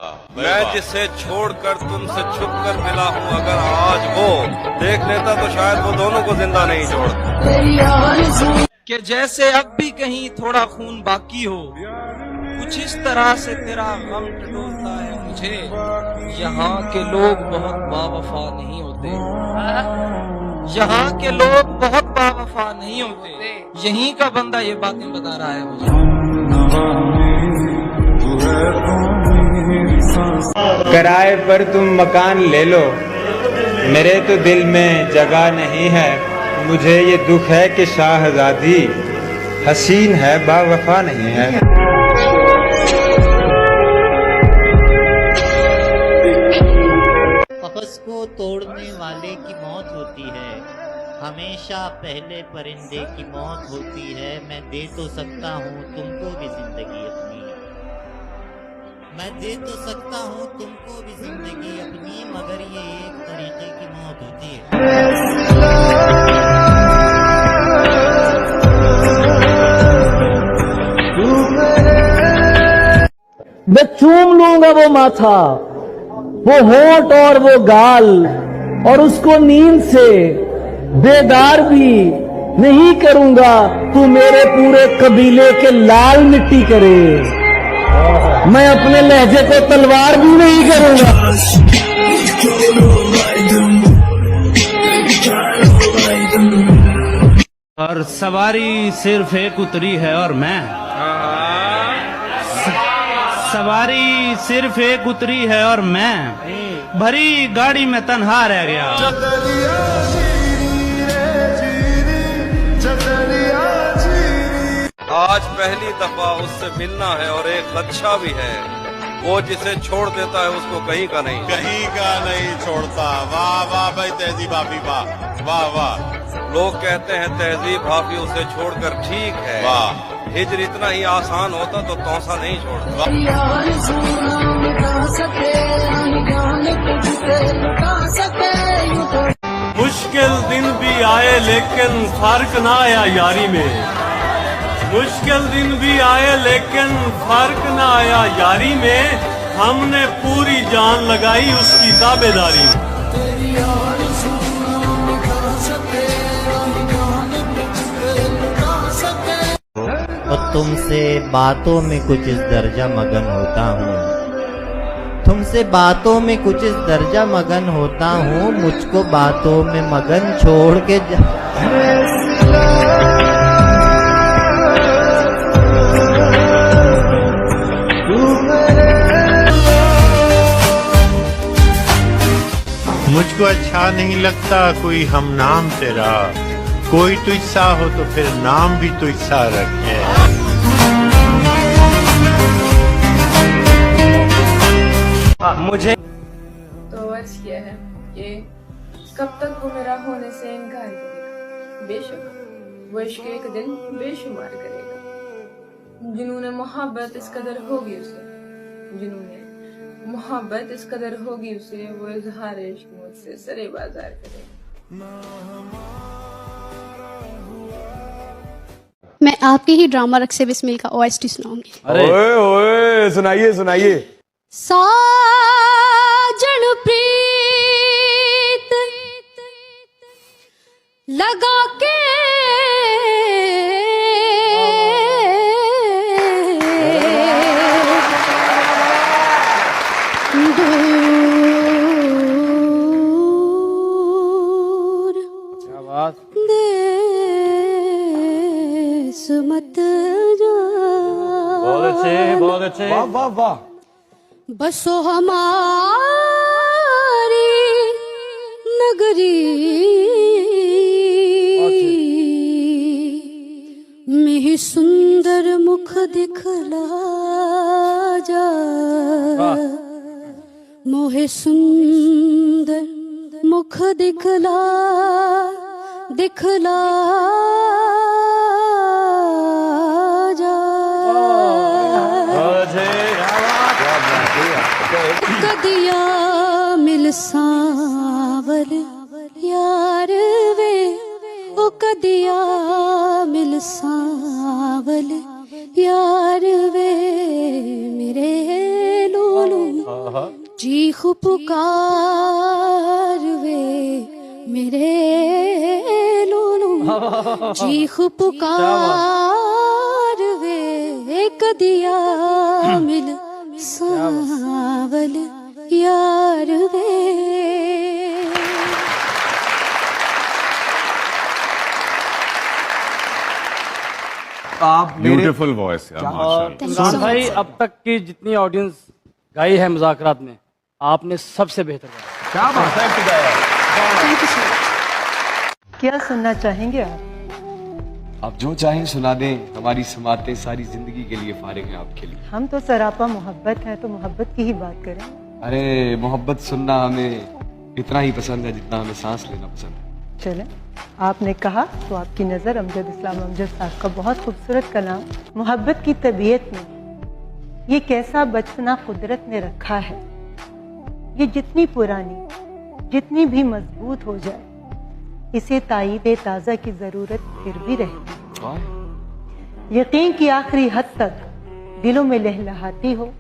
मैं जिसे छोड़कर तुमसे छुप कर मिला हूँ, अगर आज वो देख लेता तो शायद वो दोनों को जिंदा नहीं छोड़ता। कि जैसे अब भी कहीं थोड़ा खून बाकी हो, कुछ इस तरह से तेरा गम टटोलता है मुझे। यहाँ के लोग बहुत बावफा नहीं होते, यहाँ के लोग बहुत बावफा नहीं होते। यहीं का बंदा ये बातें बता रहा है मुझे। किराए पर तुम मकान ले लो, मेरे तो दिल में जगह नहीं है। मुझे ये दुख है कि शाहजादी हसीन है, बावफा नहीं है। कफस को तोड़ने वाले की मौत होती है, हमेशा पहले परिंदे की मौत होती है। मैं दे तो सकता हूँ तुमको भी जिंदगी अपनी, मैं दे तो सकता हूँ तुमको भी जिंदगी अपनी, मगर ये एक तरीके की मौत होती है। मैं चूम लूंगा वो माथा, वो होंठ और वो गाल, और उसको नींद से बेदार भी नहीं करूंगा। तू मेरे पूरे कबीले के लाल मिट्टी करे, मैं अपने लहजे को तलवार भी नहीं करूंगा। और सवारी सिर्फ एक उतरी है और मैं, सवारी सिर्फ एक उतरी है और मैं भरी गाड़ी में तन्हा रह गया। आज पहली दफा उससे मिलना है और एक लक्ष्य भी है, वो जिसे छोड़ देता है उसको कहीं का नहीं छोड़ता। वाह वाह भाई तहजीब हाफी, वाह वाह वाह। लोग कहते हैं तहजीब हाफी उसे छोड़कर ठीक है, वाह। हिजर इतना ही आसान होता तो तौसा नहीं छोड़ता। मुश्किल दिन भी आए लेकिन फर्क ना आया यारी में, मुश्किल दिन भी आए लेकिन फर्क ना आया यारी में। हमने पूरी जान लगाई उसकी ताबेदारी में। और तुमसे बातों में कुछ इस दर्जा मगन होता हूँ, तुमसे बातों में कुछ इस दर्जा मगन होता हूँ। मुझको बातों में मगन छोड़ के मुझको अच्छा नहीं लगता कोई हम नाम तेरा, कोई तुझसा हो तो फिर नाम भी तुझसा रखे। मुझे तो अर्ज किया है कि कब तक वो मेरा होने से इनकार करेगा। बेशक वो इश्क एक दिन बेशुमार करेगा। जिन्होंने मोहब्बत इस कदर होगी उसे, जिन्होंने मोहब्बत इस कदर होगी उसे, वो इजहार इश्क मुझसे सरे बाजार करेगा। मैं आपके ही ड्रामा रक्से बिस्मिल का OST सुनाऊंगी। ओए ओए सुनाइए सुनाइए। साजन प्रीत लगा के देश मत जा। बहुत अच्छे वाह वाह वाह। बसो हमारी नगरी में ही सुंदर मुख दिखला जा, मोहे सुंदर मुख दिखला दिखला जा। कदिया मिल सांवल यार वे, ओ कदिया मिल सांवल यार वे, मेरे लोलू चीख पुकार वे मेरे लोनू चीख पुकार वे कदिया मिल सावल यार वे। आप ब्यूटीफुल वॉइस माशाल्लाह। सूरज भाई अब तक की जितनी ऑडियंस गाई है मुज़ाकरात में आपने सबसे बेहतर गाया। क्या बात है कि गाया। क्या सुनना चाहेंगे आप? आप जो चाहें सुना दें, हमारी समातें सारी जिंदगी के लिए फारिग हैं आपके लिए। हम तो सरापा मोहब्बत है, तो मोहब्बत की ही बात करें। अरे मोहब्बत सुनना हमें इतना ही पसंद है जितना हमें सांस लेना पसंद है। चलें, आपने कहा तो आपकी नज़र अमजद इस्लाम अमजद साहब का बहुत खूबसूरत कलाम मोहब्बत की तबीयत में ये कैसा बचपना कुदरत ने रखा है। ये जितनी पुरानी जितनी भी मजबूत हो जाए इसे तायीद ताज़ा की ज़रूरत फिर भी रहती है। यकीन की आखिरी हद तक दिलों में लहलहाती हो,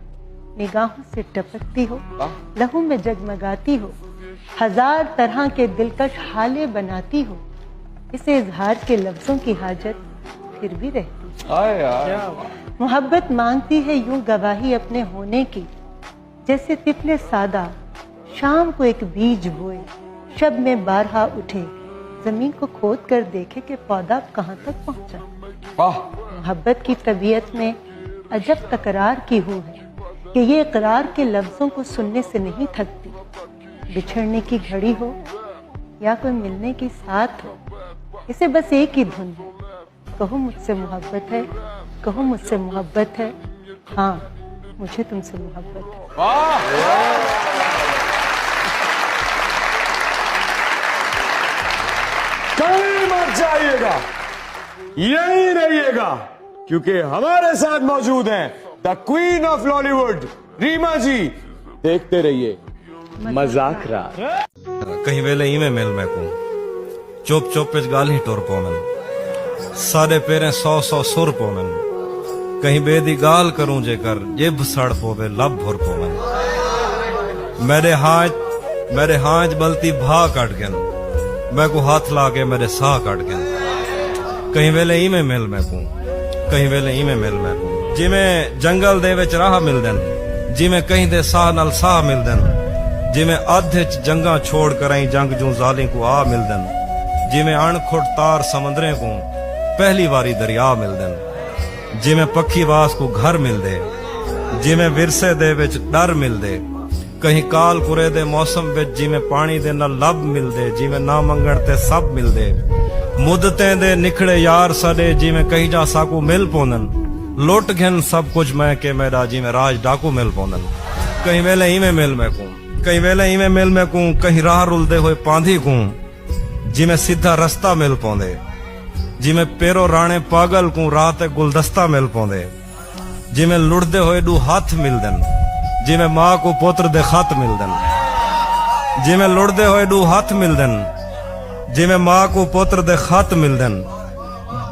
निगाहों से टपकती हो, लहू में जगमगाती हो, हजार तरह के दिलकश हाले बनाती हो। इसे इजहार के लफ्जों की हाजत फिर भी रहती है। मोहब्बत मांगती है यूं गवाही अपने होने की, जैसे तिफले सादा शाम को एक बीज बोए, शब में बारहा उठे, जमीन को खोद कर देखे कि पौधा कहाँ तक पहुँचा। मोहब्बत की तबीयत में अजब तकरार की हूँ है कि ये इकरार के लफ्जों को सुनने से नहीं थकती। बिछड़ने की घड़ी हो या कोई मिलने की साथ हो, इसे बस एक ही धुन है। कहो मुझसे मोहब्बत है, कहो मुझसे मोहब्बत है, हाँ मुझे तुमसे मोहब्बत है। कहीं मत जाइएगा, यहीं रहिएगा, क्योंकि हमारे साथ मौजूद हैं the queen of Lollywood Reema जी। देखते रहिए मजाकरा। कहीं वेले ही में मिल मैं को चुप चुप पिच गाल ही टोर पोमन सारे पेरे 100 सुर पोमन कहीं बेदी गाल करूं जेकर जिब सड़ पोवे लब भुर पोमन मेरे हाथ बलती भा कट गन मैं को हाथ लाके मेरे साह कट गन कहीं वेले ही में मिल मैं को कहीं वेले ही में मिल मैं को जिमें जंगल दे विच राह मिल देन जिमें कहीं दे साह नाल साह मिल देन जिमें आधे च जंगा छोड़ कर आई जंग जू जाली को आ मिल देन जिमें अणखुट तार समंदरे को पहली बारी दरिया मिल देन जिमें पक्षी वास को घर मिल दे जिमें विरसे दे विच डर मिल दे कहीं काल कुरे दे मौसम विच जिमें पानी दे ना लब मिल दे जिमें ना मंगण ते सब मिल दे मुद्दतें दे निखड़े यार सडे जिमें कहीं जा साकू मिल पोनन लुट घिन सब कुछ मैं के मेरा जिमें राज डाकू मिल पोनन कहीं वेले ही में मिल मैं को कहीं वेले ही में मिल मैं को कहीं राह रुलदे हुए पांधी को जिमें सीधा रास्ता मिल पौंदे जिमें पेरो राणे पागल को रात गुलदस्ता मिल पौंदे जिमें लुड़दे हुए दू हाथ मिल देन जिमें माँ को पुत्र दे खत मिल देन जिमें लुड़दे हुए दू हाथ मिल देन जिमें माँ को पुत्र दे खत मिल देन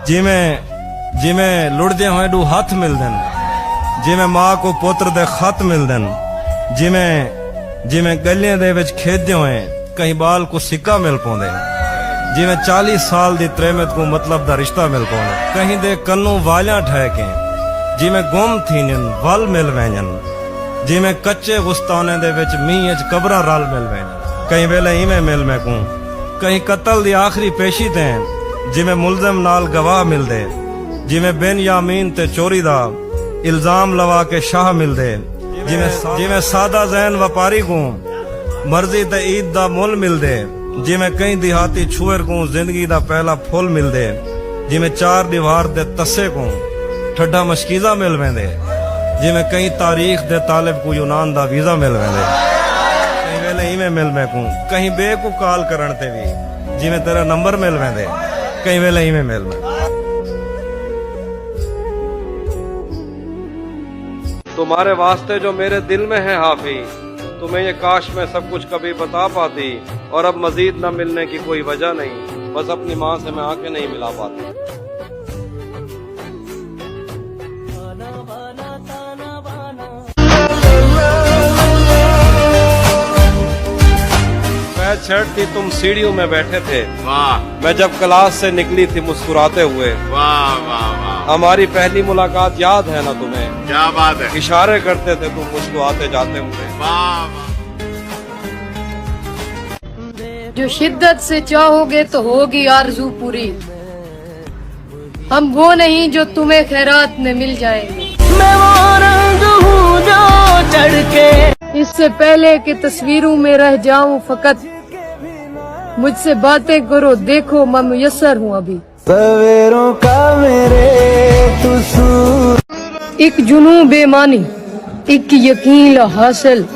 जिमें लुड़दे हुए दू हाथ मिल देन जिमें माँ को पुत्र दे खत मिल देन जिमें गलियां दे विच खेदे हुए कहीं बाल को सिक्का मिल पौंदे जिमें 40 साल दी त्रेमत को मतलब दा रिश्ता मिल पौंदे कहीं दे कन्नू वालियां ठहके जिमें गुम थीनन वल मिल वैन जिमें कच्चे गुस्ताने दे विच मींह च कब्रां रल मिल वैन कहीं वेले इवें मिल मैं को कहीं कत्ल दी आखिरी पेशी ते जिमें मुलजम नाल गवाह मिल दे जिमें बेनयामीन ते चोरी दा इल्जाम लवा के शाह मिल दे जिमें सादा जैन व्यापारी को मर्जी ते ईद दा मुल मिल दे जिमें कई दिहाती छुएर को जिंदगी दा पहला फुल मिल दे जिमें 4 दीवार दे तस्से को ठड्डा मशकीजा मिल वेंदे जिमें कई तारीख दे तालिब को यूनान दा वीजा मिल वेंदे कहीं वेले इवें मिल मैं को कहीं बे को कॉल करन ते भी जिमें तेरा नंबर मिल वेंदे कहीं वेले इवें मिल मैं तुम्हारे वास्ते जो मेरे दिल में है हाफिज तुम्हें ये काश मैं सब कुछ कभी बता पाती और अब मजीद न मिलने की कोई वजह नहीं बस अपनी माँ से मैं आके नहीं मिला पाती छेड़छाड़ थी, तुम सीढ़ियों में बैठे थे। वाह मैं जब क्लास से निकली थी मुस्कुराते हुए। वाह वाह वाह, हमारी पहली मुलाकात याद है ना तुम्हें? क्या बात है। इशारे करते थे तुम मुझको आते जाते हुए। वाह वाह। जो शिद्दत से चाहोगे तो होगी आरज़ू पूरी, हम वो नहीं जो तुम्हें खैरात में मिल जाएंगे। मैं वो रंग हूँ जो चढ़ के इससे पहले कि तस्वीरों में रह जाऊं फकत, मुझसे बातें करो देखो मैं मुयस्सर हूँ अभी। सवेरों का मेरे तुसूर, एक जुनून बेमानी, एक यकीन हासिल,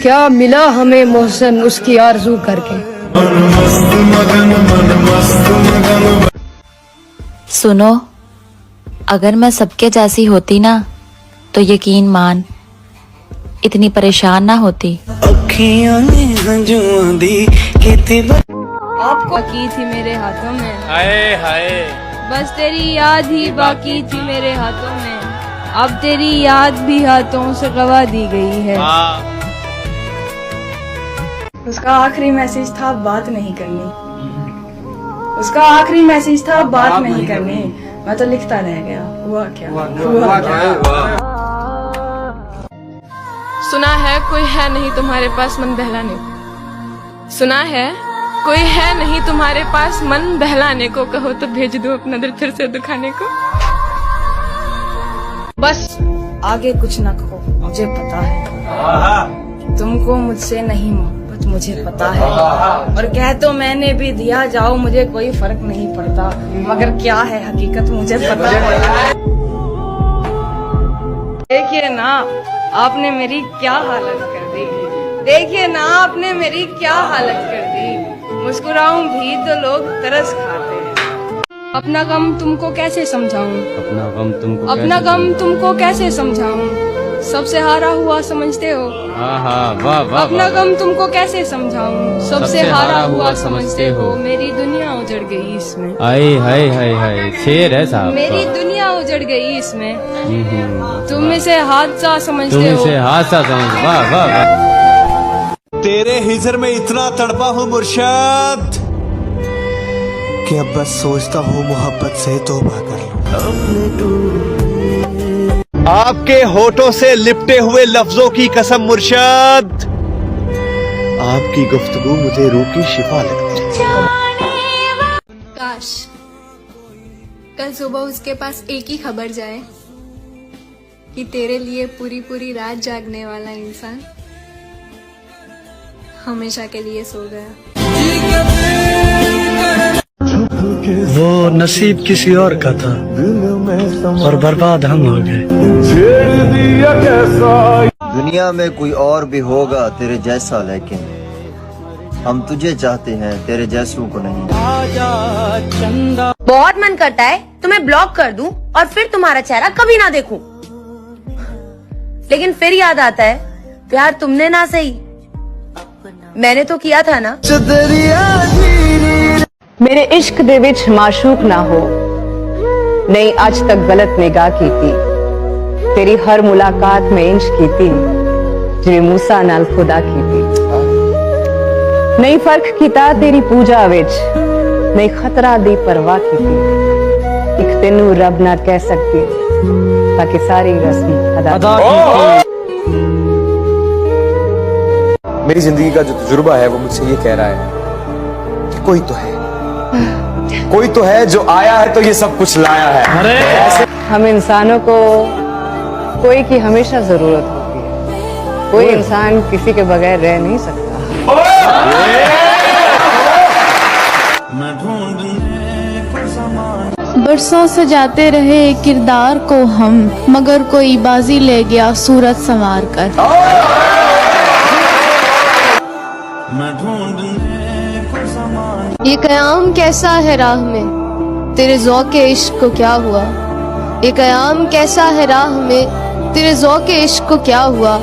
क्या मिला हमें मोहसन उसकी आरज़ू करके। सुनो, अगर मैं सबके जैसी होती ना तो यकीन मान इतनी परेशान ना होती। आपको की थी मेरे हाथों में, हाय हाय, बस तेरी याद ही बाकी थी मेरे हाथों में, अब तेरी याद भी हाथों से गवा दी गई है। उसका आखिरी मैसेज था बात नहीं करनी, उसका आखिरी मैसेज था बात नहीं करनी, मैं तो लिखता रह गया हुआ क्या हुआ क्या। सुना है कोई है नहीं तुम्हारे पास मन बहलाने को, सुना है कोई है नहीं तुम्हारे पास मन बहलाने को, कहो तो भेज दो अपना दिल फिर से दुखाने को। बस आगे कुछ न कहो, मुझे पता है तुमको मुझसे नहीं मोहब्बत, मुझे पता है, और कह तो मैंने भी दिया जाओ मुझे कोई फर्क नहीं पड़ता, मगर क्या है हकीकत मुझे पता है। देखिए ना आपने मेरी क्या हालत कर दी, देखिए ना आपने मेरी क्या हालत कर दी, मुस्कुराऊं भी तो लोग तरस खाते हैं। अपना गम तुमको कैसे समझाऊं, अपना गम तुमको कैसे समझाऊं, सबसे हारा हुआ समझते हो। अपना गम तुमको कैसे समझाऊं, सबसे हारा हुआ समझते हो, मेरी दुनिया उजड़ गई इसमें। हाय हाय हाय हाय, शेर है साहब। मेरी दुनिया उजड़ गई इसमें, तुम इसे हादसा समझते हो। तुम इसे हादसा समझ, वाह वाह वाह। तेरे हिजर में इतना तड़पा हूँ मुर्शद कि अब बस सोचता हूँ मोहब्बत से तौबा कर लूं। आपके होठों से लिपटे हुए लफ्जों की कसम मुर्शद, आपकी गुफ्तगू मुझे रूह की शिफा लगती है। काश कल सुबह उसके पास एक ही खबर जाए कि तेरे लिए पूरी पूरी रात जागने वाला इंसान हमेशा के लिए सो गया। वो नसीब किसी और का था और बर्बाद हम हो गए। दुनिया में कोई और भी होगा तेरे जैसा, लेकिन हम तुझे चाहते हैं तेरे जैसों को नहीं। बहुत मन करता है तुम्हें ब्लॉक कर दूं और फिर तुम्हारा चेहरा कभी ना देखूं, लेकिन फिर याद आता है प्यार तुमने ना सही मैंने तो किया था ना। मेरे इश्क दे विच माशूक ना हो, नहीं अज तक गलत निगाह की थी, तेरी हर मुलाकात में इंश की थी जिवें मूसा नाल खुदा की थी। नहीं फर्क कीता तेरी पूजा विच, नहीं खतरा दी परवाह की थी, एक तेनू रब ना कह सकती ताकि सारी रस्म अदा की। मेरी जिंदगी का जो तजुर्बा है वो मुझसे ये कह रहा है कि कोई तो है जो आया है तो ये सब कुछ लाया है। हम इंसानों को कोई की हमेशा जरूरत होती है, कोई इंसान किसी के बगैर रह नहीं सकता। बरसों से जाते रहे किरदार को हम, मगर कोई बाजी ले गया सूरत संवार कर। ये कयाम कैसा है राह में, तेरे ज़ौक़े इश्क को क्या हुआ। ये कयाम कैसा है राह में, तेरे ज़ौक़े इश्क को क्या हुआ।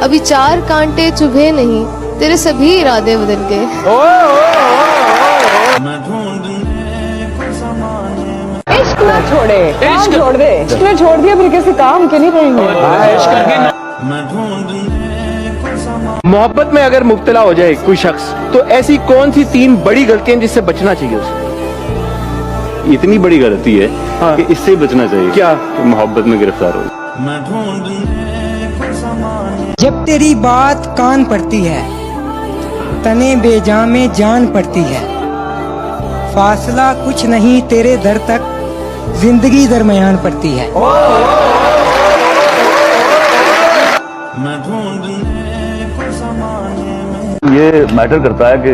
अभी 4 कांटे चुभे नहीं, तेरे सभी इरादे बदल गए। इश्क ना छोड़े, काम छोड़ दे। इश्क ने छोड़ दिया फिर किसी काम के नहीं रहेंगे। मोहब्बत में अगर मुब्तला हो जाए कोई शख्स, तो ऐसी कौन सी 3 बड़ी गलतियां जिससे बचना चाहिए उसे? इतनी बड़ी गलती है कि इससे बचना चाहिए। क्या? कि मोहब्बत में गिरफ्तार हो। जब तेरी बात कान पड़ती है, तने बेजां में जान पड़ती है, फासला कुछ नहीं तेरे दर तक, जिंदगी दरमियान पड़ती है। ये मैटर करता है कि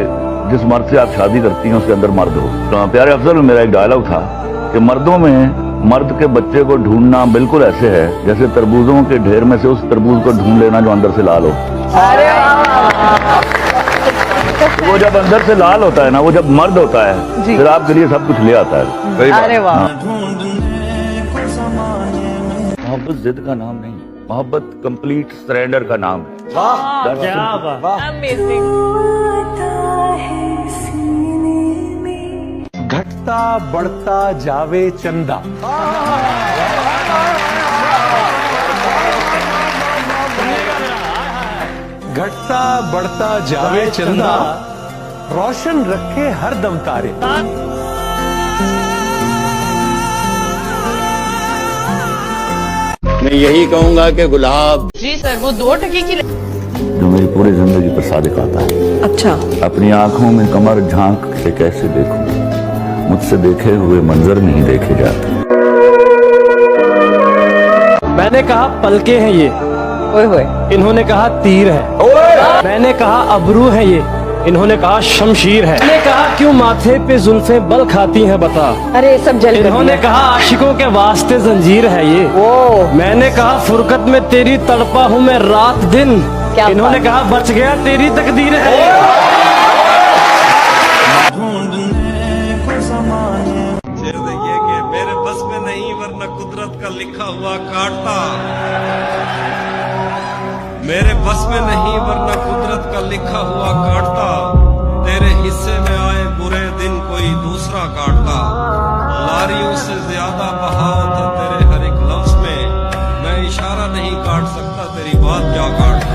जिस मर्द से आप शादी करती हैं उसके अंदर मर्द हो। तो प्यारे अफजल में मेरा एक डायलॉग था कि मर्दों में मर्द के बच्चे को ढूंढना बिल्कुल ऐसे है जैसे तरबूजों के ढेर में से उस तरबूज को ढूंढ लेना जो अंदर से लाल हो। वो जब अंदर से लाल होता है ना, वो जब मर्द होता है फिर आपके लिए सब कुछ ले आता है। अरे वाह। मोहब्बत जिद का नाम नहीं, मोहब्बत कंप्लीट सरेंडर का नाम है। घटता बढ़ता जावे चंदा, घटता बढ़ता जावे चंदा, रोशन रखे हर दम तारे। मैं यही कहूंगा कि गुलाब जी सर, वो 2 टके की जो मेरी पूरी जिंदगी पर सादिक आता है। अच्छा। अपनी आंखों में कमर झांक के कैसे देखूं, मुझसे देखे हुए मंजर नहीं देखे जाते। मैंने कहा पलके हैं ये, ओए होए। इन्होंने कहा तीर है। मैंने कहा अबरू है ये, इन्होंने कहा शमशीर है। मैंने कहा क्यों माथे पे जुल्फे बल खाती हैं बता, अरे सब जल। इन्होंने कहा आशिकों के वास्ते जंजीर है ये। मैंने कहा फुरकत में तेरी तड़पा हूँ मैं रात दिन, इन्होंने कहा बच गया तेरी तकदीर है ये। शेर देखिए कि मेरे बस में नहीं वरना कुदरत का लिखा हुआ काटता, मेरे बस में नहीं वरना कुदरत का लिखा हुआ काटता, तेरे हिस्से में आए बुरे दिन कोई दूसरा काटता, लारियों से ज्यादा बहाव था तेरे हर एक लफ्ज में, मैं इशारा नहीं काट सकता तेरी बात क्या काटता।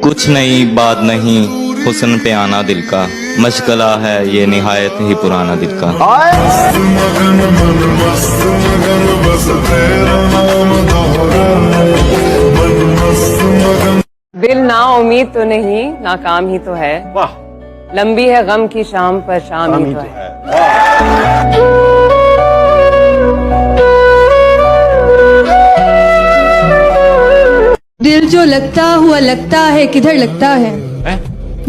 कुछ नहीं बात नहीं हुस्न पे आना दिल का, मशगला है ये निहायत ही पुराना दिल का। दिल ना उम्मीद तो नहीं, नाकाम ही तो है। वाह। लंबी है गम की शाम पर शाम ही तो है। दिल जो लगता है किधर लगता है,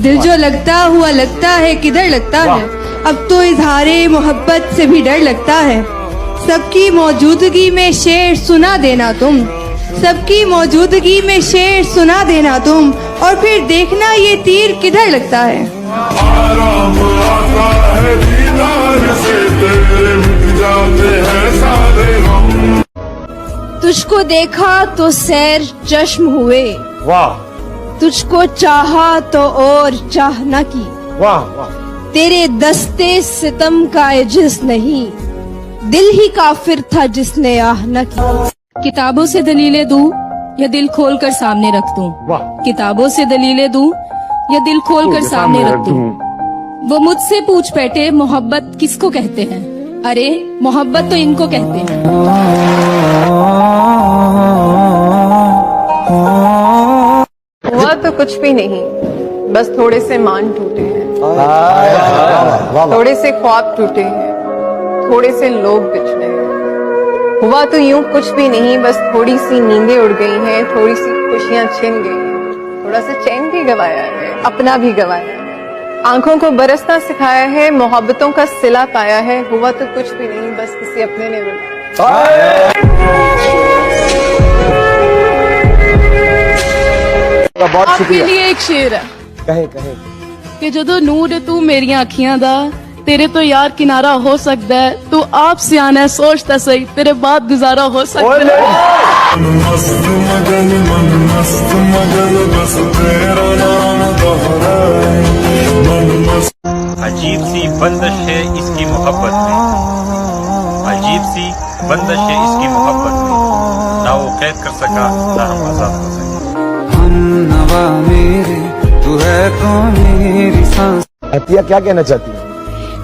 दिल जो लगता है किधर लगता है, अब तो इजहारे मोहब्बत से भी डर लगता है, सबकी मौजूदगी में शेर सुना देना तुम, सबकी मौजूदगी में शेर सुना देना तुम, और फिर देखना ये तीर किधर लगता है। तुझको देखा तो सैर चश्म हुए, वाह। तुझको चाहा तो और चाह न की, वाह वाह। तेरे दस्ते सितम का एजिज नहीं, दिल ही काफिर था जिसने आह न की। किताबों से दलीलें दूं या दिल खोल कर सामने रख दूं, किताबों से दलीलें दूं या दिल खोल कर सामने रख दूं, वो मुझसे पूछ बैठे मोहब्बत किसको कहते हैं, अरे मोहब्बत तो इनको कहते हैं। हुआ तो कुछ भी नहीं, बस थोड़े से मान टूटे हैं, थोड़े से ख्वाब टूटे हैं, थोड़े से लोग बिछड़े हैं। हुआ तो यूं कुछ भी नहीं, बस थोड़ी सी नींदें उड़ गई हैं, थोड़ी सी खुशियां छिन गई हैं, थोड़ा सा चैन भी गवाया है, अपना भी गवाया है, आंखों को बरसना सिखाया है, मोहब्बतों का सिला पाया है। हुआ तो कुछ भी नहीं, बस किसी अपने ने बुलाया। आपके लिए एक शेर है, कहे कहे कि ਜਦੋਂ ਨੂਰ ਤੂੰ ਮੇਰੀਆਂ ਅੱਖੀਆਂ ਦਾ, तेरे तो यार किनारा हो सकता है, तू आप सियाना सोचता सही, तेरे बाद गुजारा हो सकता है। अजीब सी बंदिश है इसकी मोहब्बत में, अजीब सी बंदिश है इसकी मोहब्बत में, कैद कर सका ना हम आजाद कर सके। हम नवा मेरे तू है कौन मेरी सांस। अतिया क्या कहना चाहती है?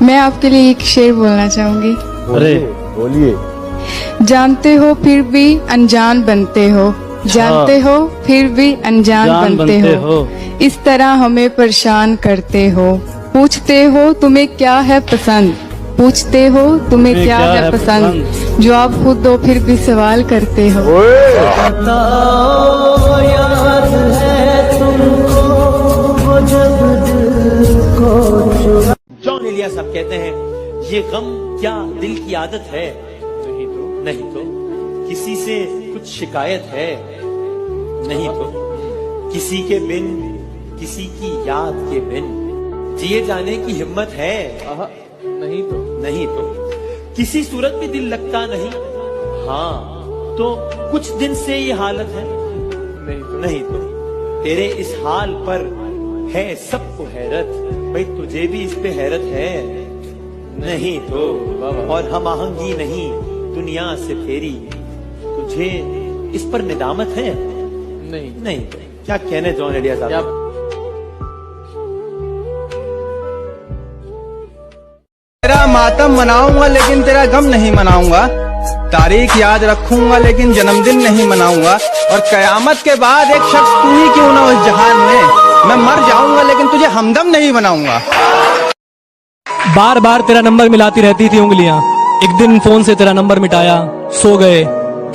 मैं आपके लिए एक शेर बोलना चाहूंगी। अरे बोलिए। जानते हो फिर भी अनजान बनते हो, जानते हो फिर भी अनजान बनते हो, इस तरह हमें परेशान करते हो। पूछते हो तुम्हें क्या है पसंद, पूछते हो तुम्हें क्या है पसंद, जवाब खुद दो फिर भी सवाल करते हो। जॉन एलिया साहब कहते हैं ये गम क्या दिल की आदत है? नहीं तो किसी से कुछ शिकायत है? नहीं तो किसी के बिन किसी की याद के बिन जिए जाने की हिम्मत है? नहीं तो किसी सूरत में दिल लगता नहीं? हाँ तो कुछ दिन से ये हालत है? नहीं तो तेरे इस हाल पर है सबको हैरत, भाई तुझे भी इस पे हैरत है? नहीं तो और हम आहंगी नहीं दुनिया से फेरी, तुझे इस पर निदामत है? नहीं तो क्या कहने जॉन एलिया साहब। तेरा मातम मनाऊंगा लेकिन तेरा गम नहीं मनाऊंगा, तारीख याद रखूंगा लेकिन जन्मदिन नहीं मनाऊंगा, और कयामत के बाद एक शख्स तू ही क्यों ना उस जहान में, मैं मर जाऊंगा लेकिन तुझे हमदम नहीं बनाऊंगा। बार बार तेरा नंबर मिलाती रहती थी उंगलियां, एक दिन फोन से तेरा नंबर मिटाया, सो गए।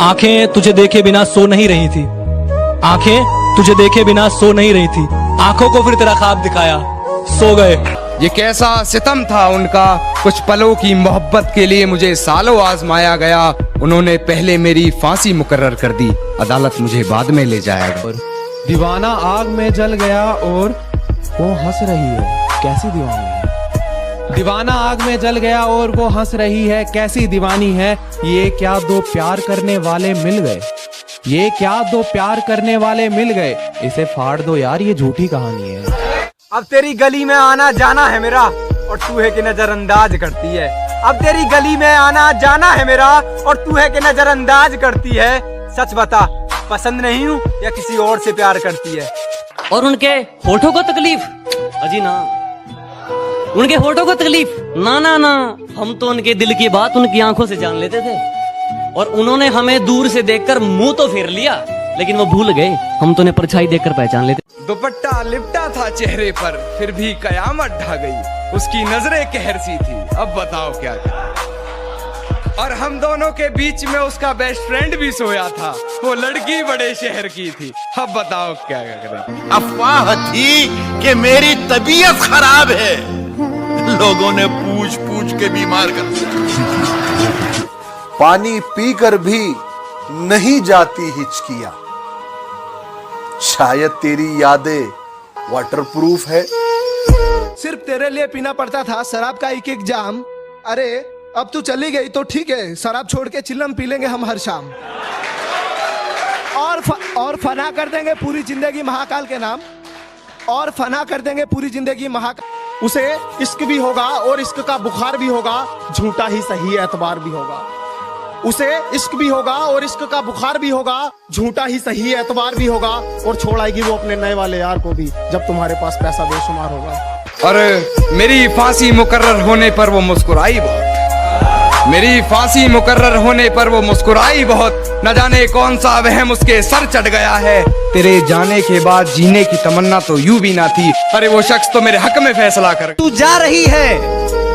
आंखें तुझे देखे बिना सो नहीं रही थी, आंखें तुझे देखे बिना सो नहीं रही थी, आंखों को फिर तेरा ख्वाब दिखाया, सो गए। ये कैसा सितम था उनका, कुछ पलों की मोहब्बत के लिए मुझे सालों आजमाया गया। उन्होंने पहले मेरी फांसी मुकर्रर कर दी, अदालत मुझे बाद में ले जाएगा। दीवाना आग में जल गया और वो हंस रही है, कैसी दीवानी है। दीवाना आग में जल गया और वो हंस रही है, कैसी दीवानी है। ये क्या दो प्यार करने वाले मिल गए, ये क्या दो प्यार करने वाले मिल गए, इसे फाड़ दो यार, ये झूठी कहानी है। अब तेरी गली में आना जाना है मेरा, और तू है कि नजरअंदाज करती है। अब तेरी गली में आना जाना है मेरा, और तू है कि नजरअंदाज करती है। सच बता, पसंद नहीं हूँ या किसी और से प्यार करती है? और उनके होठों को तकलीफ? अजी ना, उनके होठों को तकलीफ ना ना ना, हम तो उनके दिल की बात उनकी आंखों से जान लेते थे, और उन्होंने हमें दूर से देखकर मुंह तो फेर लिया, लेकिन वो भूल गए हम तो उन्हें परछाई देखकर पहचान लेते। दुपट्टा लिपटा था चेहरे पर, फिर भी कयामत ढा गई, उसकी नजरें कहर सी थी, अब बताओ क्या करें। और हम दोनों के बीच में उसका बेस्ट फ्रेंड भी सोया था, वो लड़की बड़े शहर की थी, अब बताओ क्या करें। अफवाह थी कि मेरी तबीयत खराब है, लोगों ने पूछ पूछ के बीमार कर दिया। पानी पीकर भी नहीं जाती हिचकियां, शायद तेरी यादें वाटरप्रूफ है। सिर्फ तेरे लिए पीना पड़ता था शराब का एक एक जाम, अरे अब तू चली गई तो ठीक है, शराब छोड़ के चिल्लम पी लेंगे हम हर शाम, और फना कर देंगे पूरी जिंदगी महाकाल के नाम, और फना कर देंगे पूरी जिंदगी महाकाल। उसे इश्क भी होगा और इश्क का बुखार भी होगा, झूठा ही सही एतबार भी होगा। उसे इश्क भी होगा और इश्क का बुखार भी होगा, झूठा ही सही एतबार भी होगा, और छोड़ आएगी वो अपने नए वाले यार को भी जब तुम्हारे पास पैसा बेशुमार होगा। और मेरी फांसी मुकर्रर होने पर वो मुस्कुराई बहुत, मेरी फांसी मुकर्रर होने पर वो मुस्कुराई बहुत, न जाने कौन सा वहम उसके सर चढ़ गया है। तेरे जाने के बाद जीने की तमन्ना तो यूं भी ना थी, अरे वो शख्स तो मेरे हक में फैसला कर। तू जा रही है,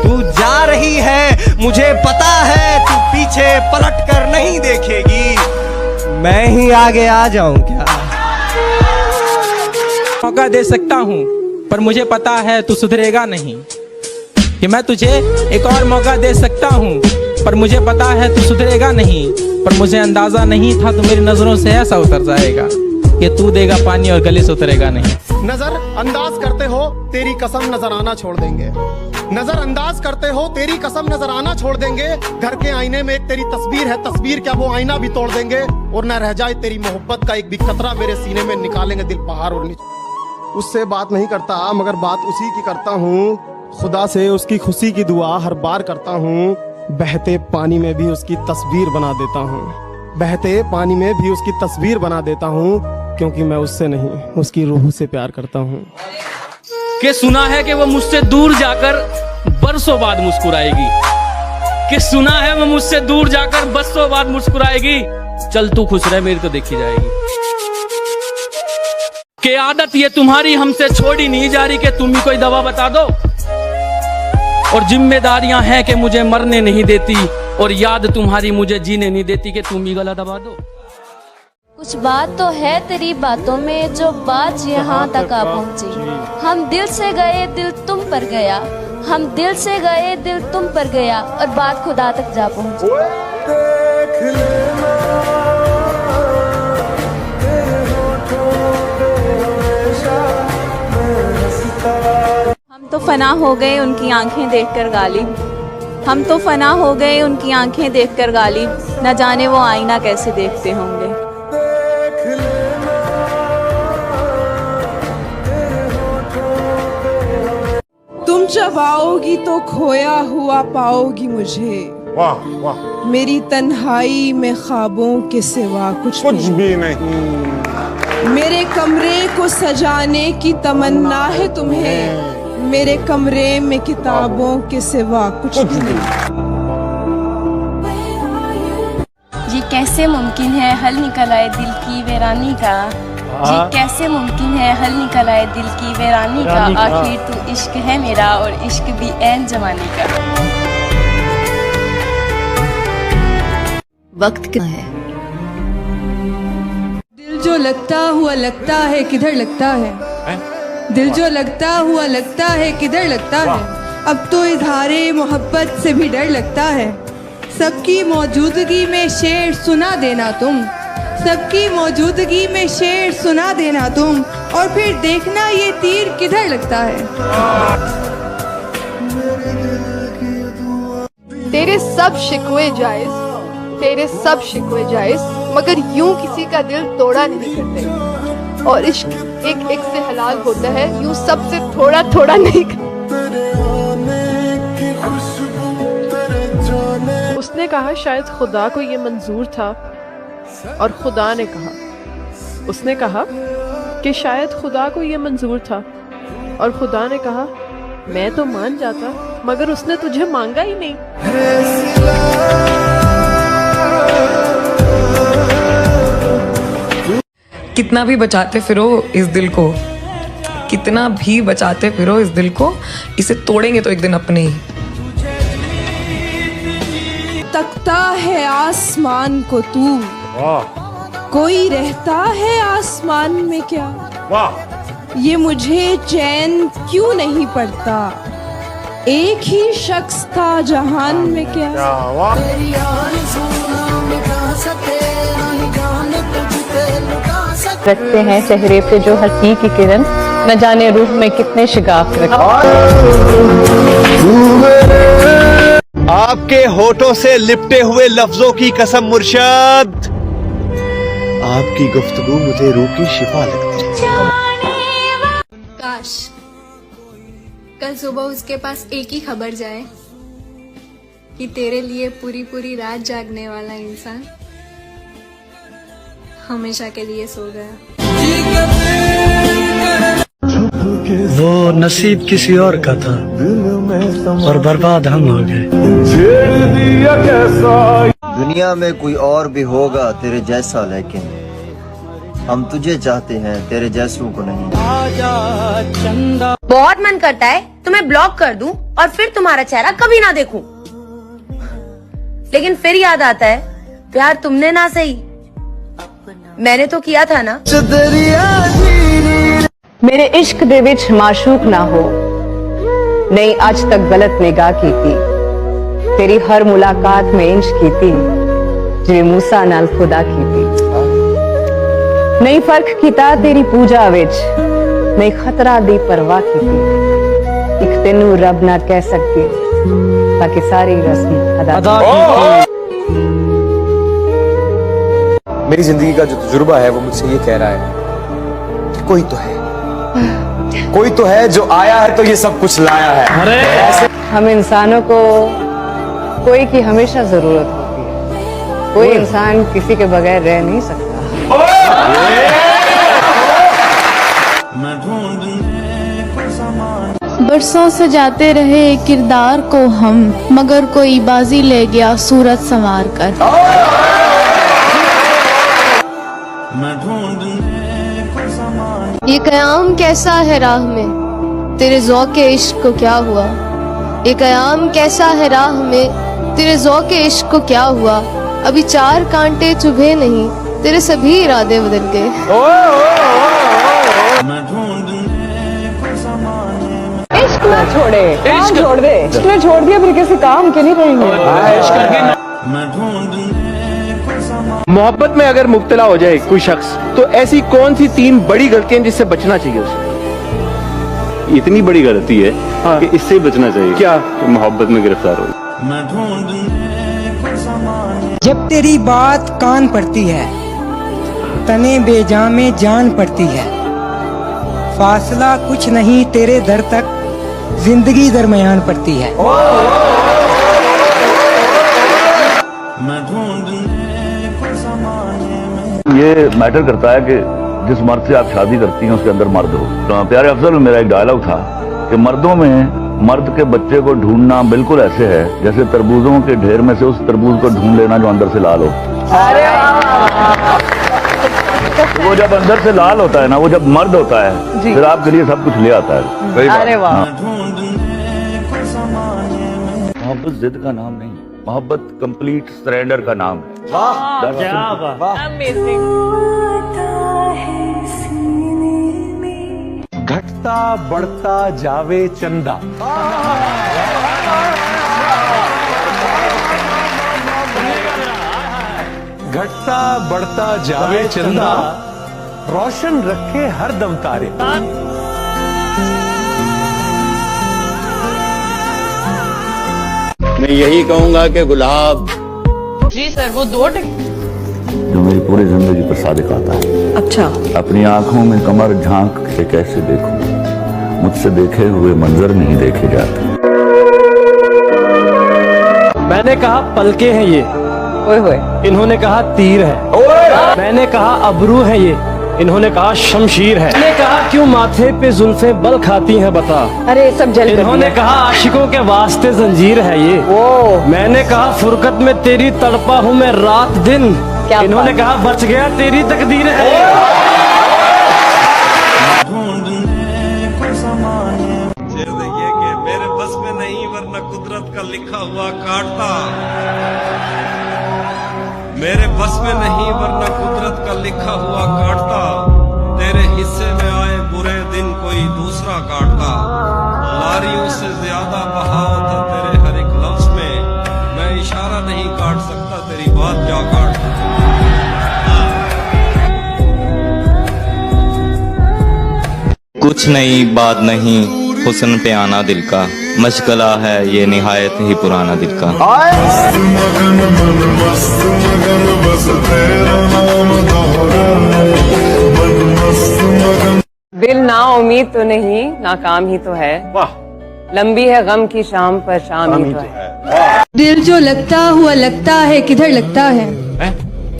तू जा रही है, मुझे पता है तू पीछे पलट कर नहीं देखेगी, मैं ही आगे आ जाऊं क्या? मौका दे सकता हूँ पर मुझे पता है तू सुधरेगा नहीं, कि मैं तुझे एक और मौका दे सकता हूँ पर मुझे पता है तू सुधरेगा नहीं, पर मुझे अंदाजा नहीं था तू मेरी नजरों से ऐसा उतर जाएगा कि तू देगा पानी और गले से उतरेगा नहीं। नजर अंदाज करते हो तेरी कसम नजर आना छोड़ देंगे, नजर अंदाज करते हो तेरी कसम नजर आना छोड़ देंगे। घर के आईने में एक तेरी तस्वीर है, तस्वीर क्या वो आईना भी तोड़ देंगे, और न रह जाए तेरी मोहब्बत का एक भी कतरा मेरे सीने में, निकालेंगे दिल पहाड़ और नीचे। उससे बात नहीं करता मगर बात उसी की करता हूँ, खुदा से उसकी खुशी की दुआ हर बार करता हूँ, बहते पानी में भी उसकी तस्वीर बना देता हूँ। बहते पानी में भी उसकी तस्वीर बना देता हूँ, क्योंकि मैं उससे नहीं उसकी रूह से प्यार करता हूँ। कि सुना है कि वो मुझसे दूर जाकर बरसों बाद मुस्कुराएगी, कि सुना है वो मुझसे दूर जाकर बरसों बाद मुस्कुराएगी। चल तू खुश रह, मेरी तो देखी जाएगी। कि आदत ये तुम्हारी हमसे छोड़ी नहीं जा रही, कि तुम ही कोई दवा बता दो। और जिम्मेदारियां हैं कि मुझे मरने नहीं देती, और याद तुम्हारी मुझे जीने नहीं देती, कि तुम ही गला दबा दो। कुछ बात तो है तेरी बातों में जो बात यहाँ तक आ पहुँची। हम दिल से गए दिल तुम पर गया, हम दिल से गए दिल तुम पर गया, और बात खुदा तक जा पहुँची। हम तो फना हो गए उनकी आंखें देखकर गालिब, हम तो फना हो गए उनकी आंखें देखकर गालिब, न जाने वो आईना कैसे देखते होंगे। तुम जब आओगी तो खोया हुआ पाओगी मुझे। वाह वाह। मेरी तन्हाई में ख्वाबों के सिवा कुछ भी नहीं। मेरे कमरे को सजाने की तमन्ना है तुम्हें, मेरे कमरे में किताबों के सिवा कुछ भी नहीं। ये कैसे मुमकिन है हल निकल आए दिल की वीरानी का, ये कैसे मुमकिन है हल निकल आए दिल की वीरानी का। आखिर तू इश्क है मेरा और इश्क भी ऐन जमाने का। वक्त क्या है? दिल जो लगता है किधर लगता है, दिल जो लगता है किधर लगता है। अब तो इजहारे मोहब्बत से भी डर लगता है। सबकी मौजूदगी में शेर सुना देना तुम, सबकी मौजूदगी में शेर सुना देना तुम, और फिर देखना ये तीर किधर लगता है। तेरे सब शिकवे जायज, तेरे सब शिकवे जायज, मगर यूं किसी का दिल तोड़ा नहीं करते। और इश्क एक एक से हलाल होता है, यूं सबसे थोड़ा थोड़ा नहीं करते। उसने कहा शायद खुदा को ये मंजूर था, और खुदा ने कहा, उसने कहा कि शायद खुदा को ये मंजूर था, और खुदा ने कहा मैं तो मान जाता, मगर उसने तुझे मांगा ही नहीं। कितना भी बचाते फिरो इस दिल को, कितना भी बचाते फिरो इस दिल को, इसे तोड़ेंगे तो एक दिन अपने ही। तकता है आसमान को तू, कोई रहता है आसमान में क्या। वाह। ये मुझे चैन क्यों नहीं पड़ता, एक ही शख्स था जहान में क्या। रखते हैं चेहरे पे जो हंसी की किरण, न जाने रूह में कितने शिगाफ रखते। आपके होठों से लिपटे हुए लफ्जों की कसम मुर्शद, आपकी गुफ्तगू मुझे रूह की शिफा लगती है। काश कल सुबह उसके पास एक ही खबर जाए कि तेरे लिए पूरी पूरी रात जागने वाला इंसान हमेशा के लिए सो गया। वो नसीब किसी और का था और बर्बाद हम हो गए। दुनिया में कोई और भी होगा तेरे जैसा, लेकिन हम तुझे चाहते हैं तेरे जैसों को नहीं। बहुत मन करता है तुम्हें ब्लॉक कर दूं और फिर तुम्हारा चेहरा कभी ना देखूं, लेकिन फिर याद आता है प्यार तुमने ना सही मैंने तो किया था ना। मेरे इश्क दे विच माशूक ना हो, नहीं आज तक गलत निगाह की थी, तेरी हर मुलाकात में इंश की थी जिवें मूसा नाल खुदा की थी। नहीं फर्क कीता तेरी पूजा विच, नहीं खतरा दी परवाह की थी। एक तेनू रब ना कह सकती, बाकी सारी रस्म अदा की। मेरी जिंदगी का जो तजुर्बा है वो मुझसे ये कह रहा है कि कोई तो है, कोई तो है जो आया है तो ये सब कुछ लाया है। हम इंसानों को कोई की हमेशा जरूरत होती है, कोई इंसान किसी के बगैर रह नहीं सकता। बरसों से जाते रहे किरदार को हम, मगर कोई बाजी ले गया सूरत संवार कर। ये कयाम कैसा है राह में, तेरे ज़ौक़-ए इश्क को क्या हुआ। ये कयाम कैसा है राह में, तेरे ज़ौक़-ए इश्क को क्या हुआ। अभी 4 कांटे चुभे नहीं, तेरे सभी इरादे बदल गए। इश्क ना छोड़े, काम छोड़ दे। इश्क ने छोड़ दिया फिर किसी काम के नहीं रहेंगे। मोहब्बत में अगर मुब्तला हो जाए कोई शख्स, तो ऐसी कौन सी 3 बड़ी गलतियां जिससे बचना चाहिए उसे? इतनी बड़ी गलती है कि इससे ही बचना चाहिए। क्या? तो मोहब्बत में गिरफ्तार हो। जब तेरी बात कान पड़ती है, तने बेजान में जान पड़ती है। फासला कुछ नहीं तेरे दर तक, जिंदगी दरमियान पड़ती है। ये मैटर करता है कि जिस मर्द से आप शादी करती हैं उसके अंदर मर्द हो। तो प्यारे अफजल में मेरा एक डायलॉग था कि मर्दों में मर्द के बच्चे को ढूंढना बिल्कुल ऐसे है जैसे तरबूजों के ढेर में से उस तरबूज को ढूंढ लेना जो अंदर से लाल हो। वो जब अंदर से लाल होता है ना, वो जब मर्द होता है फिर आपके लिए सब कुछ ले आता है। सही बात। अरे वाह। मोहब्बत जिद का नाम नहीं, मोहब्बत कंप्लीट सरेंडर का नाम है। घटता बढ़ता जावे चंदा, घटता बढ़ता जावे चंदा, रोशन रखे हर दम तारे। मैं यही कहूंगा कि गुलाब जी सर, वो 2 जो मेरी पूरी जिंदगी पर सादिक आता है। अच्छा। अपनी आंखों में कमर झांक के कैसे देखूं, मुझसे देखे हुए मंजर नहीं देखे जाते। मैंने कहा पलके हैं ये, ओए होए। इन्होंने कहा तीर है। मैंने कहा अबरू है ये, इन्होंने कहा शमशीर है। मैंने कहा क्यों माथे पे जुल्फे बल खाती हैं बता। अरे सब जल। इन्होंने कहा आशिकों के वास्ते जंजीर है ये। मैंने कहा फुरकत में तेरी तड़पा हूँ मैं रात दिन। इन्होंने कहा बच गया तेरी तकदीर है। देखिए कि मेरे बस में नहीं वरना कुदरत का लिखा हुआ काटता। मेरे बस में नहीं वरना कुदरत का लिखा हुआ काटता। तेरे हिस्से में आए बुरे दिन कोई दूसरा काटता। लारियों से ज्यादा बहाव था तेरे हर एक लफ्ज में। मैं इशारा नहीं काट सकता, तेरी बात जा काटता। कुछ नई बात नहीं हुस्न पे आना दिल का, मशगला है ये निहायत ही पुराना दिल का। दिल ना उम्मीद तो नहीं, नाकाम ही तो है। लंबी है गम की शाम पर शाम ही तो है। दिल जो लगता हुआ लगता है किधर लगता है।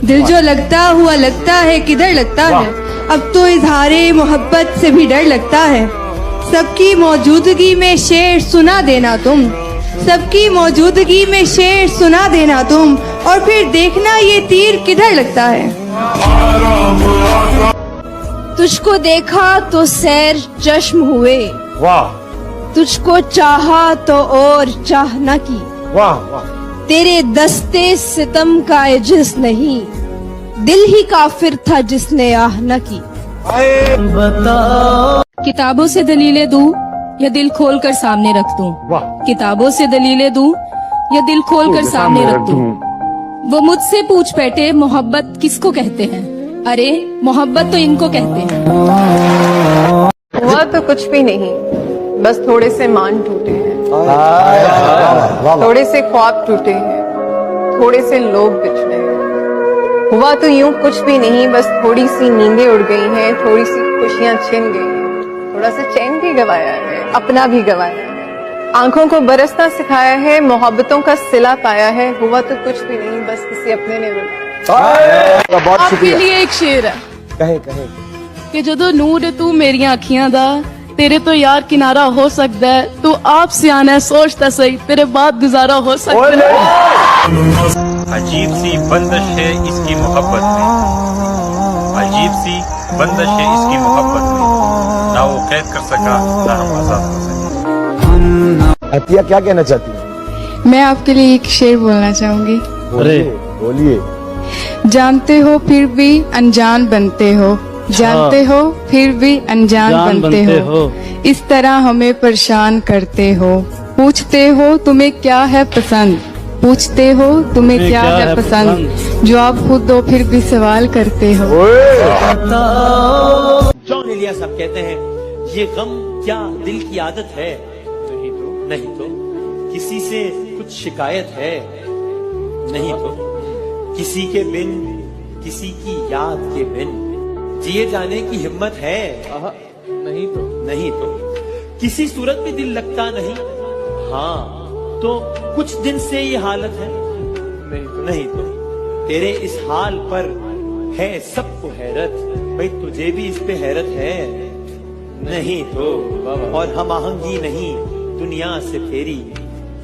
दिल जो लगता हुआ लगता है किधर लगता है। अब तो इजहारे मोहब्बत से भी डर लगता है। सबकी मौजूदगी में शेर सुना देना तुम, सबकी मौजूदगी में शेर सुना देना तुम, और फिर देखना ये तीर किधर लगता है। तुझको देखा तो सैर चश्म हुए, वाह। तुझको चाहा तो और चाह न की, वाह वाह। तेरे दस्ते सितम का एजिज नहीं, दिल ही काफिर था जिसने आह न की। किताबों से दलीलें दूं या दिल खोल कर सामने रख दूं। किताबों से दलीलें दूं या दिल खोल कर सामने रख दूं। वो मुझसे पूछ बैठे मोहब्बत किसको कहते हैं। अरे मोहब्बत तो इनको कहते हैं। हुआ तो कुछ भी नहीं, बस थोड़े से मान टूटे हैं, थोड़े से ख्वाब टूटे हैं, थोड़े से लोग बिछड़े हैं। हुआ तो यूं कुछ भी नहीं, बस थोड़ी सी नींदें उड़ गई हैं, थोड़ी सी खुशियां छिन गई हैं, थोड़ा सा चैन भी गवाया है, अपना भी गवाया है। आंखों को बरसना सिखाया है, मोहब्बतों का सिला पाया है, हुआ तो कुछ भी नहीं, बस किसी अपने ने रुलाया। बहुत आपके शुक्रिया। लिए एक शेर है कहे कहे कि ਜਦੋਂ ਨੂਰ ਹੈ ਤੂੰ ਮੇਰੀਆਂ ਅੱਖੀਆਂ ਦਾ तेरे तो यार किनारा हो सकता है, तू आप सियाना है सोचता सही तेरे बाद गुजारा हो सकता है। अजीब सी बंदिश है इसकी मोहब्बत में, अजीब सी बंदिश है इसकी मोहब्बत में, ना वो कैद कर सका ना हम आजाद कर सके। अतिया क्या कहना चाहती है? मैं आपके लिए एक शेर बोलना चाहूंगी। अरे बोलिए। जानते हो फिर भी अनजान बनते हो, जानते हो फिर भी अनजान बनते हो, इस तरह हमें परेशान करते हो, पूछते हो तुम्हें क्या है पसंद, पूछते हो तुम्हें क्या है पसंद, जो आप खुद दो फिर भी सवाल करते हो। जॉन एलिया साहब कहते हैं ये गम क्या दिल की आदत है, नहीं तो किसी से कुछ शिकायत है, नहीं तो किसी के बिन किसी की याद के बिन जिए जाने की हिम्मत है, नहीं तो किसी सूरत में दिल लगता नहीं, हाँ तो कुछ दिन से ये हालत है, नहीं तो तेरे इस हाल पर है सबको हैरत, भाई तुझे भी इस पे हैरत है, नहीं तो और हम आहंगी नहीं दुनिया से फेरी,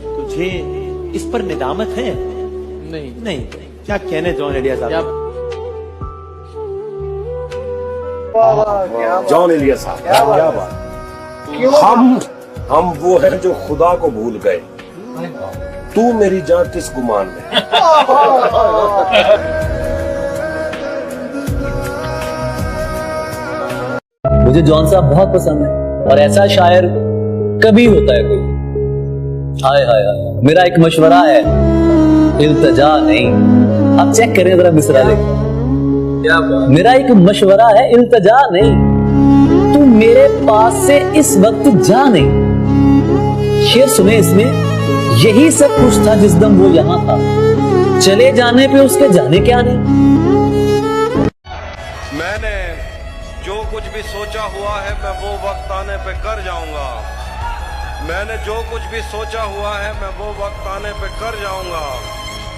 तुझे इस पर निदामत है, नहीं तो क्या कहने जॉन एलिया साहब। जॉन एलिया साहब क्या बात। हम वो हैं जो खुदा को भूल गए, तू मेरी जान किस गुमान में। मुझे जॉन साहब बहुत पसंद है और ऐसा शायर कभी होता है कोई। हाय हाय हाय, मेरा एक मशवरा है, इल्तजा नहीं, आप चेक करें जरा मिसरा देख, मेरा एक मशवरा है, इल्तजा नहीं, तू मेरे पास से इस वक्त जा नहीं। शेर सुने इसमें, यही सब कुछ था जिस दम वो यहाँ था, चले जाने पे उसके जाने क्या नहीं। मैंने जो कुछ भी सोचा हुआ है मैं वो वक्त आने पे कर जाऊंगा, मैंने जो कुछ भी सोचा हुआ है मैं वो वक्त आने पे कर जाऊंगा,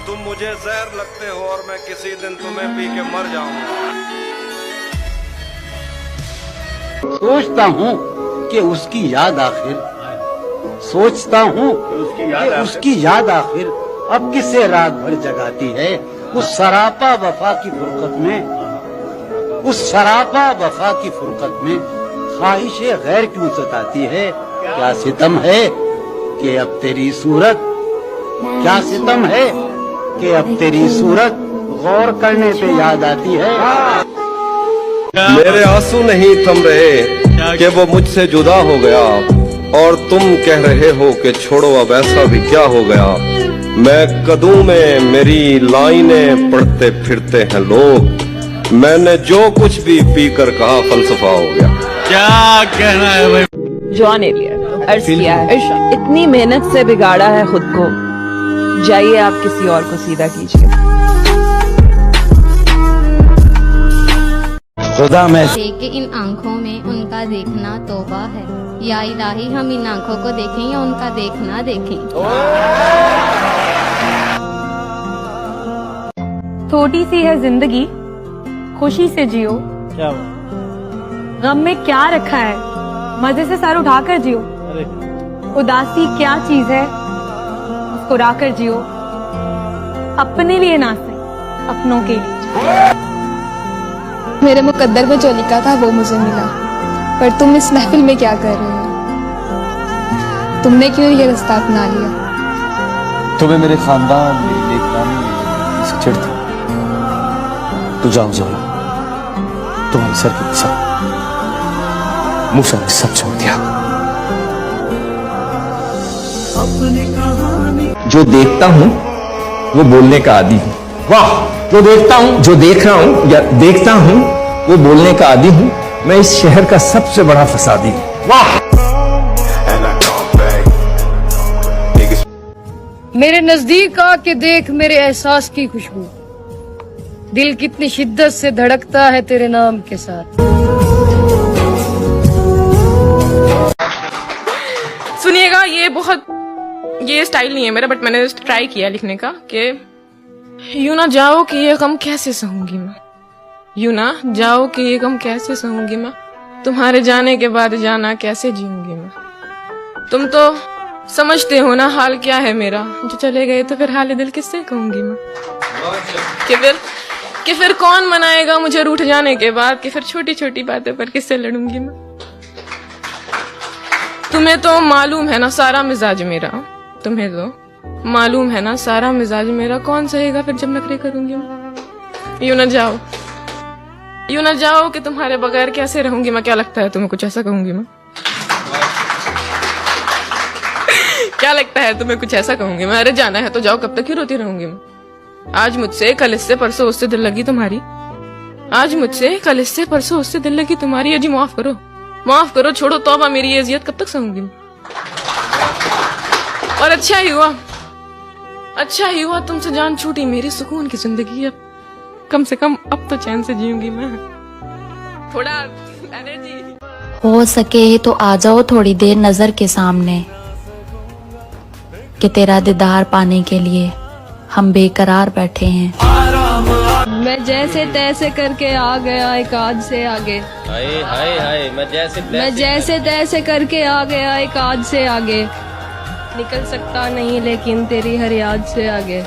तुम मुझे जहर लगते हो और मैं किसी दिन तुम्हें पी के मर जाऊंगा। सोचता हूँ कि उसकी याद आखिर, सोचता हूँ कि उसकी याद आखिर अब किसे रात भर जगाती है, उस सरापा वफा की फुरकत में, उस सरापा वफा की फुरकत में ख्वाहिशे गैर क्यों सताती है, क्या सितम है कि अब तेरी सूरत, क्या सितम है कि अब तेरी सूरत गौर करने पे याद आती है। मेरे आंसू नहीं थम रहे कि वो मुझसे जुदा हो गया, और तुम कह रहे हो कि छोड़ो अब ऐसा भी क्या हो गया। मैं कदूं में मेरी लाइनें पढ़ते फिरते हैं लोग, मैंने जो कुछ भी पीकर कहा फलसफा हो गया। क्या कहना है भाई। जॉन एलिया अर्ज किया है, इतनी मेहनत से बिगाड़ा है खुद को, जाइए आप किसी और को सीधा कीजिए। खुदा में कि इन आंखों में उनका देखना तौबा है, या इलाही हम इन आंखों को देखें या उनका देखना देखें। छोटी सी है जिंदगी, खुशी से जियो, क्या गम में क्या रखा है, मजे से सर उठाकर जियो, उदासी क्या चीज है मुस्कुरा कर जियो, अपने लिए ना सही अपनों के लिए। मेरे मुकद्दर में जो लिखा था वो मुझे मिला, पर तुम इस महफिल में क्या कर रहे हो, तुमने क्यों ये रास्ता अपना लिया। तुम्हें मेरे खानदान नेकरानी से चिढ़ थी, तू जाओ जोला, तुम्हारे सर की सब मूसा ने सब छोड़ दिया। जो देखता हूँ वो बोलने का आदी हूँ। वाह, जो देखता हूँ, जो देख रहा हूँ या देखता हूँ वो बोलने का आदी हूँ। मैं इस शहर का सबसे बड़ा फसादी हूँ। वाह। मेरे नजदीक आके देख मेरे एहसास की खुशबू, दिल कितनी शिद्दत से धड़कता है तेरे नाम के साथ। सुनिएगा ये स्टाइल नहीं है मेरा, बट मैंने ट्राई किया लिखने का कि यूं ना जाओ कि ये गम कैसे सहूंगी मैं, यूं ना जाओ कि ये गम कैसे सहूंगी मैं, तुम्हारे जाने के बाद जाना कैसे जीऊंगी मैं। तुम तो समझते हो ना हाल क्या है मेरा, जो चले गए तो फिर हाल दिल किससे कहूंगी मैं। कि फिर कौन मनाएगा मुझे रूठ जाने के बाद, कि फिर छोटी छोटी बातें पर किससे लड़ूंगी मैं। तुम्हें तो मालूम है ना सारा मिजाज मेरा, तुम्हें तो मालूम है ना सारा मिजाज मेरा, कौन सहेगा फिर जब नखरे करूंगी मैं। यूं ना जाओ कि तुम्हारे बगैर कैसे रहूंगी मैं। क्या लगता है तुम्हें कुछ ऐसा कहूंगी मैं? क्या लगता है तुम्हें कुछ ऐसा कहूंगी मैं? अरे जाना है तो जाओ, कब तक ही रोती रहूंगी मैं। आज मुझसे कल इससे परसों उससे दिल लगी तुम्हारी, आज मुझसे कल इससे परसों उससे दिल लगी तुम्हारी। अजी माफ करो, छोड़ो तौबा, मेरी ये इज्जत कब तक सहूंगी मैं। और अच्छा ही हुआ तुमसे जान छूटी मेरी, सुकून की जिंदगी अब कम से कम अब तो चैन से जीऊंगी मैं। थोड़ा एनर्जी हो सके तो आ जाओ थोड़ी देर नजर के सामने, कि तेरा दीदार पाने के लिए हम बेकरार बैठे हैं। मैं जैसे तैसे करके आ गया एक आज से आगे, हाय हाय हाय, मैं जैसे तैसे करके आ गया एक आज से आगे, निकल सकता नहीं लेकिन तेरी हर याद से आगे।